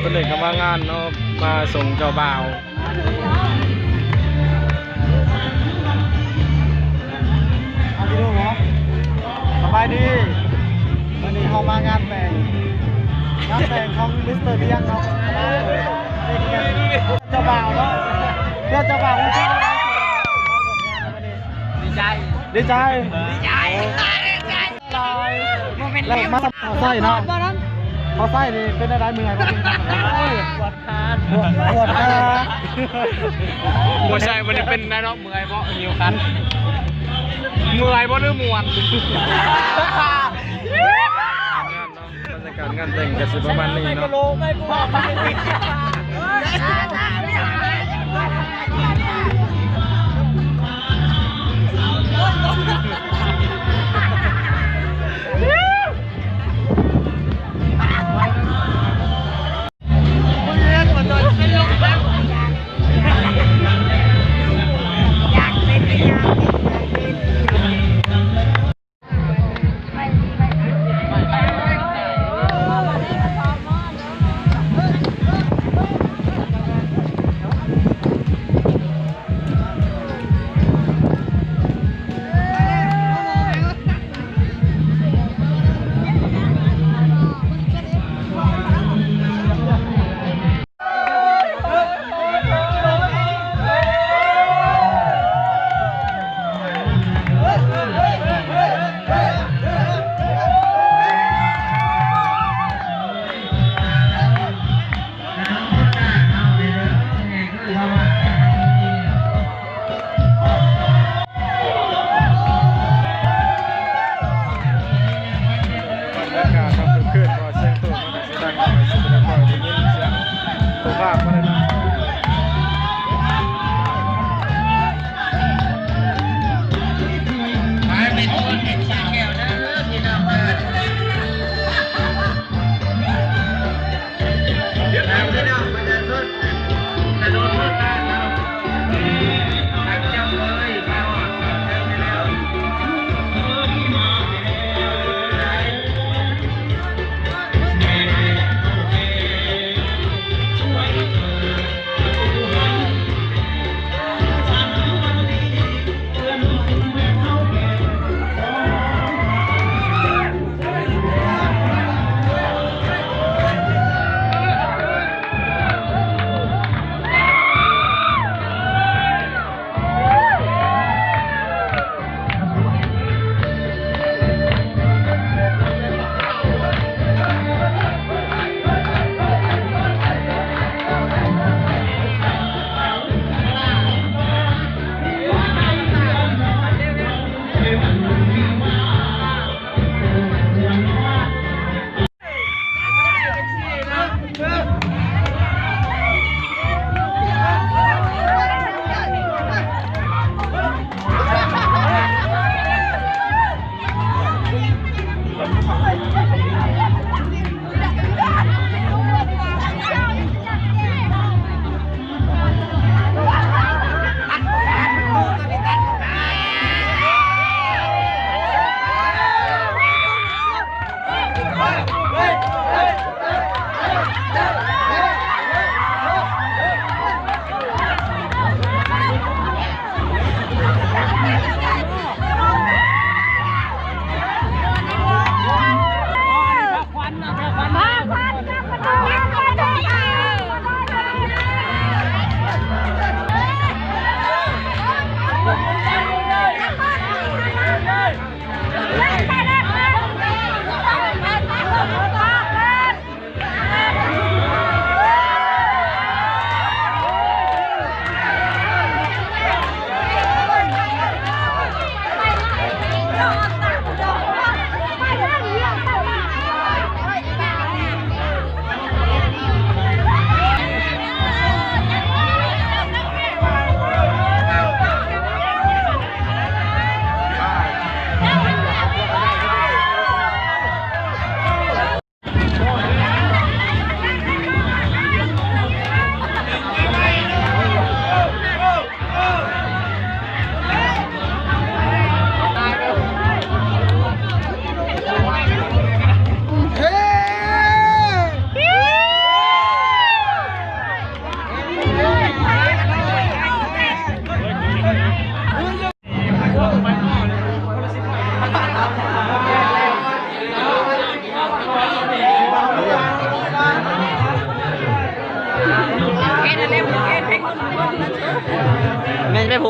เป็นเด็กกับว่างานเนาะมาส่งเจ้าบ่าวเอาดีดูเหรอสบายดีวันนี้เขามางานแต่งของมิสเตอร์เดียงเนาะเจ้าบ่าวเนาะเจ้าบ่าวคุณชื่ออะไรดีใจดีใจแล้วมาสับไส้เนาะพอไส้นี่เป็นอะไรมือไงบ้างปวดขาหัวใจมันเป็นนะเนาะมือไอ้เพราะหิวคันมือไอ้เพราะเรื่องมวนบรรยากาศงานแต่งกันสิประมาณนี้เนาะ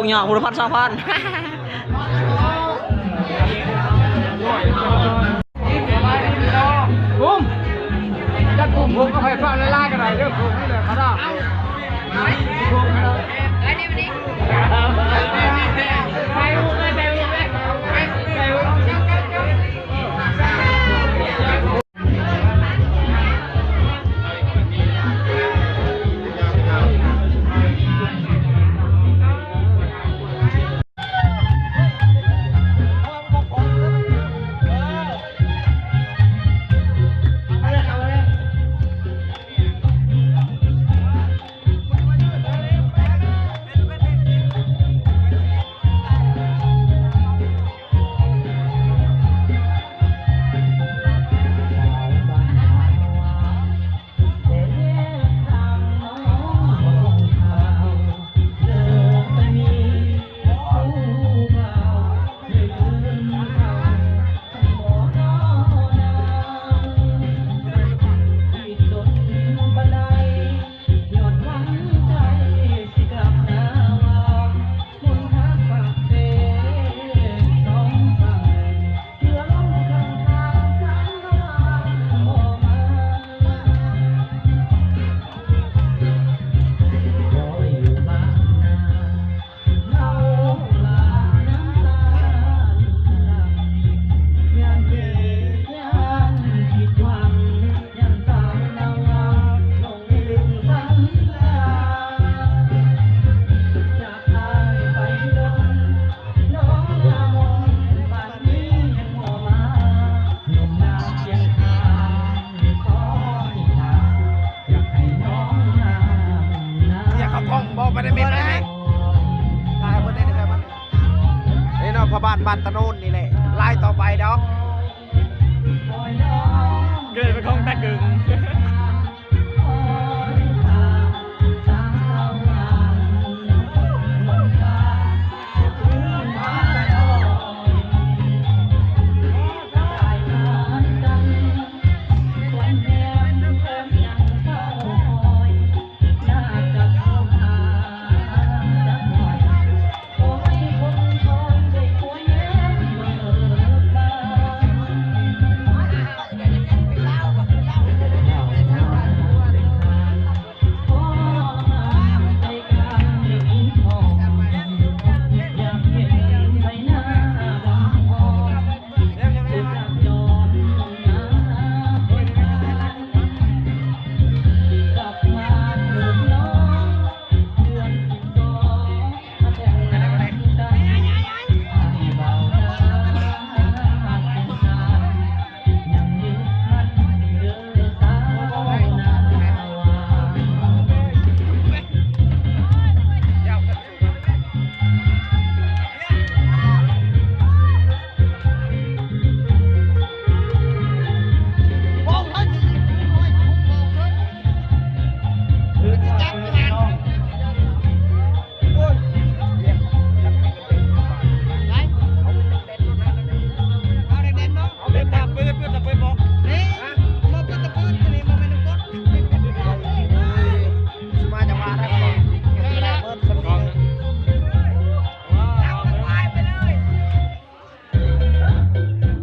หยอกบุรพัฒน์2,000 บุ้มจัดกลุ่มผมก็ให้ฟังไล่ๆกันหน่อยเรื่องกลุ่มนี่แหละเขาได้กลุ่มนะอันนี้มันนี่ไปบุ้มไปบุ้มไปบุ้ม บ้านตะโนนนี่แหละไล่ต่อไปดอก เกิดเป็นของตะกึง